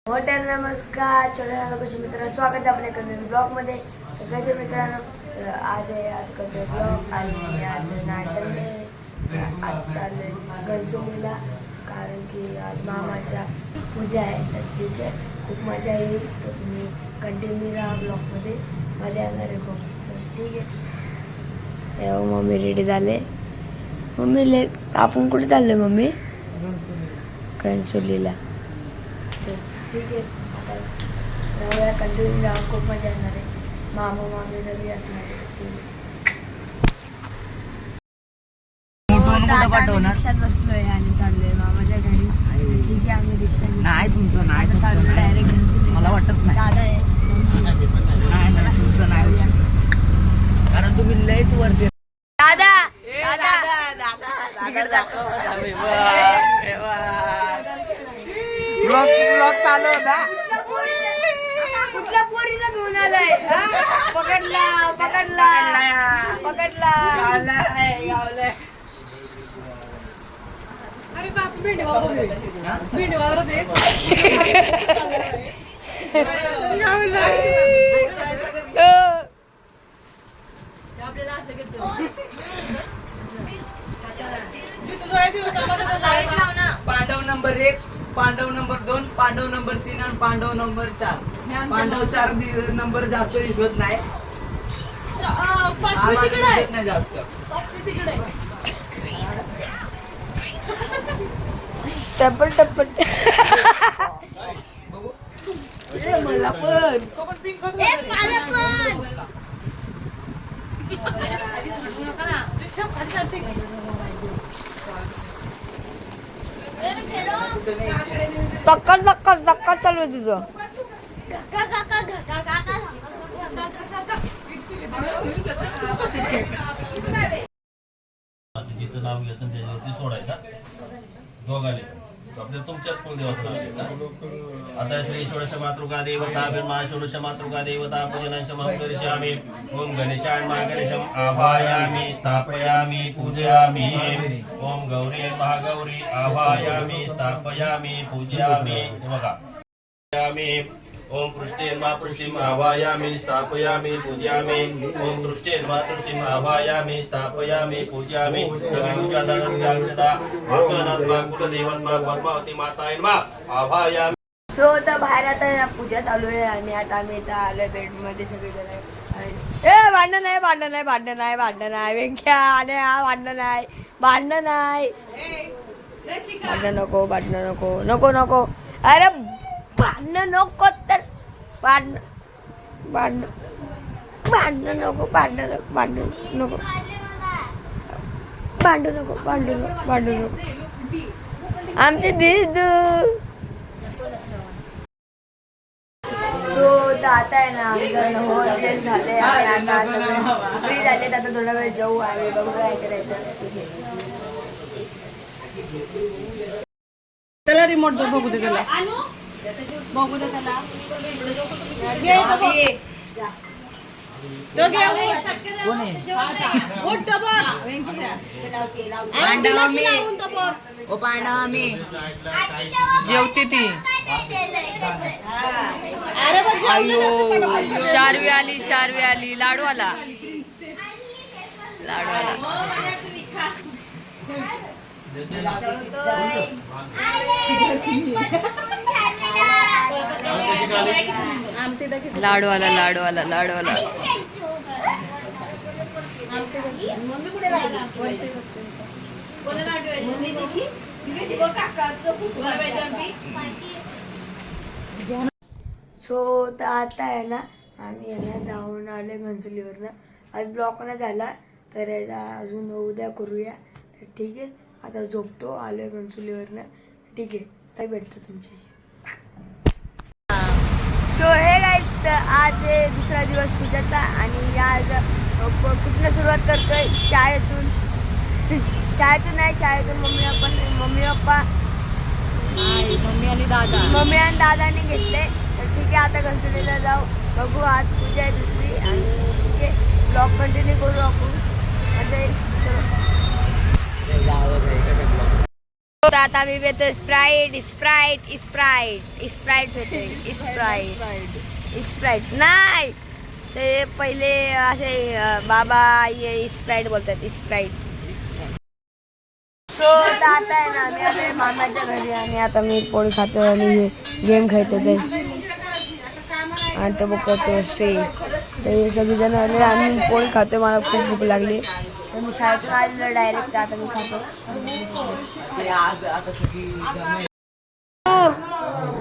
मोठ्या नमस्कार छोट्या कसे मित्रांनो, स्वागत आहे आपल्या नवीन ब्लॉगमध्ये. कसे मित्रांनो, आज करतोय ब्लॉग आणि आज नाही संडे. आज चाललोय घनसोलीला, कारण की आज मामाच्या पूजा आहे. तर ठीक आहे, खूप मजा येईल. तर तुम्ही कंटिन्यू राहा ब्लॉगमध्ये, मजा येणार आहे खूप. ठीक आहे. मम्मी रेडी झाले. मम्मी लेट आपण कुठे चाललोय मम्मी? घनसोलीला. ठीक आहे, आता एवढ्या कंटिन्यू राहा, खूप मजा येणार आहे. मामा मामी सगळी असणार आहे. रिक्षात बसलोय आणि चाललोय मामाच्या घरी. ठीक आहे, आम्ही रिक्षा चाललो डायरेक्ट. मला वाटत नाही दादा आहे, तुमचं नाही, कारण तुम्ही लयच वरती. दादा ब्लॉग चालू होता. कुठल्या पोरीचा घेऊन आलाय? पकडला पकडला पकडला. अरे का आपण भेंडीवाला दे. आपल्याला असं घेतो. Pandav number 1, Pandav number 2, Pandav number 3 आणि पांडव नंबर 4. पांडव 4 नंबर जास्त दिसत नाही. नाही जास्त. टप्पल टप्पल. मला पण टक्कर टक्कर टक्कर चालू आहे तुझं. जिचं नाव घेतं त्याच्यावरती सोडायचा दोघांनी. आपल्या तुमच्याच कुलदेवाचं नाव घेता. आता श्री षोडश मातृका देवता बिर्मा षोडश मातृका देवता पूजनांश करिष्यामि. ओम गणेशाय मा गणेशम आवाहयामि स्थापयामि पूजयामि. ओम गौरी महागौरी आवाहयामि स्थापयामि पूजयामि. बघा, ओम पृष्ठेन मा पृष्ठिम आवाहयामि स्थापयामि पूजयामि. ओम तृष्टेन मा तृष्टिम आवाहयामि स्थापयामि पूजयामि. सगळी पूजा दादा आत्मनात्मा कुलदेवत्मा पद्मावती माताय मा आवाहयामि. सो आता बाहेर आता पूजा चालू आहे आणि आता आम्ही इथं आलोय बेडमध्ये सगळीकडे. भांडण आहे भांडण आहे भांडण आहे भांडण आहे व्यंख्या आणि हा भांडण आहे भांडण आहे. भांडण नको भांडण नको नको नको. अरे भांडण नको तर भांडण भांडण भांडण नको भांडण भांडण नको भांडू नको भांडू नको भांडू नको. आमचे दिदू. सो आता आहे ना, आमचं हॉल झाले आणि आता सगळे फ्री झालेत. आता थोडा वेळ जाऊ आणि बघू काय करायचं. त्याला रिमोट बघू दे, त्याला बघू दे, त्याला जेवते ती. शारवी आली लाडू आला. लाडू आला. सो तर आता आहे ना, आम्ही यांना जाऊन आले घनसोलीवरनं. आज ब्लॉक नाही झाला तर याचा अजून उद्या करूया. ठीक आहे, आता झोपतो. आलोय घनसोलीवरनं. ठीक आहे, सही भेटतो तुमच्याशी. सो हे गाईस, तर आज आहे दुसरा दिवस पूजाचा आणि आज कुठनं सुरुवात करतोय? शाळेतून मम्मी पप्पा मम्मी आणि दादाने घेतले. तर ठीक आहे, आता घनसोलीला जाऊ. बघू, आज पूजा आहे दुसरी आणि ठीक आहे, ब्लॉग कंटिन्यू करू आपण. म्हणजे चलो आता आम्ही पितोय स्प्राईट स्प्राईट स्प्राईट स्प्राईट पितोय स्प्राईट स्प्राईट नाही ते पहिले असे बाबा ये स्प्राईट बोलतात स्प्राईट. सो आता आहे ना आम्ही आता मामाच्या घरी आणि आता मी पोळी खातो आणि गेम खेळतो ते आणि तो बघतो शे ते सगळेजण आले आणि पोळी खातो. मला खूप भूक लागली तर मी शाळेतून आलेलं डायरेक्ट आता मी खातो.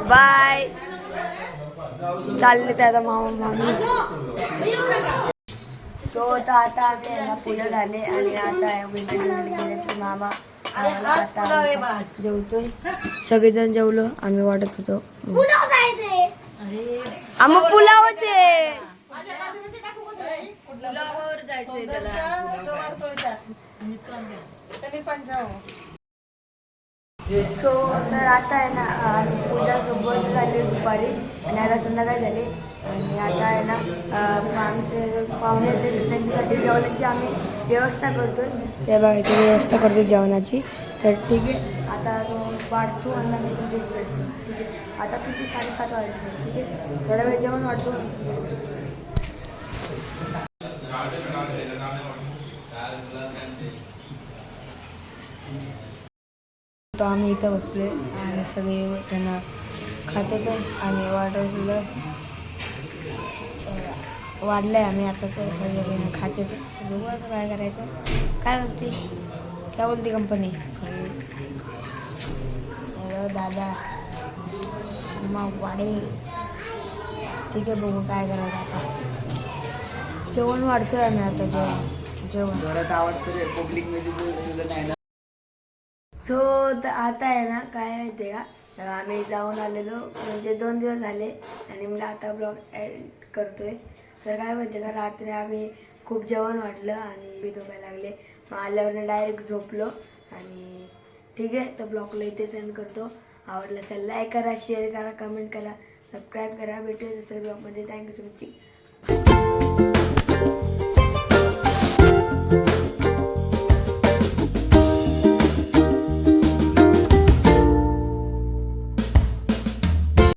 बाय चालले ते आता मामा मामी. सो आता आम्ही यांना पूजा झाले आणि आता मामा आता जेवतोय. सगळेजण जेवलो आम्ही वाटत होतो आम्ही पुलावच आहे. सो तर आता आहे ना पूजा सोबत झाली दुपारी आणि आता संध्याकाळी झाली आणि आता आहे ना आमचे पाहुणे येते त्यांच्यासाठी जेवणाची आम्ही व्यवस्था करतोय. ते बघायची व्यवस्था करतो जेवणाची. तर ठीक आहे आता तो वाढतो आणि आम्ही तुमच्याशी भेटतो. ठीक आहे आता किती 7:30 वाजले. ठीक आहे थोडा वेळ जेवण वाढतो. तो आम्ही इथं बसले आणि सगळे त्यांना खातात आणि वाढवलं वाढलंय आम्ही आता तर सगळे खाते बघू आता काय करायचं. काय बोलते काय बोलते कंपनी दादा मग वाढे. ठीक आहे बघू काय करायचं आता. जेवण वाढतोय आम्ही आता जेवण सो आता आहे ना काय माहिती आहे का आम्ही जाऊन आलेलो म्हणजे 2 दिवस झाले आणि मला आता ब्लॉग एड करतोय. तर काय माहिती का रात्री आम्ही खूप जेवण वाटलं आणि मी झोपायला लागले. मग आल्यावर डायरेक्ट झोपलो आणि ठीक आहे तर ब्लॉगला इथे सेंड करतो. आवडलं असेल लाईक करा शेअर करा कमेंट करा सबस्क्राईब करा. भेटूया दुसऱ्या ब्लॉगमध्ये. Thank you so much.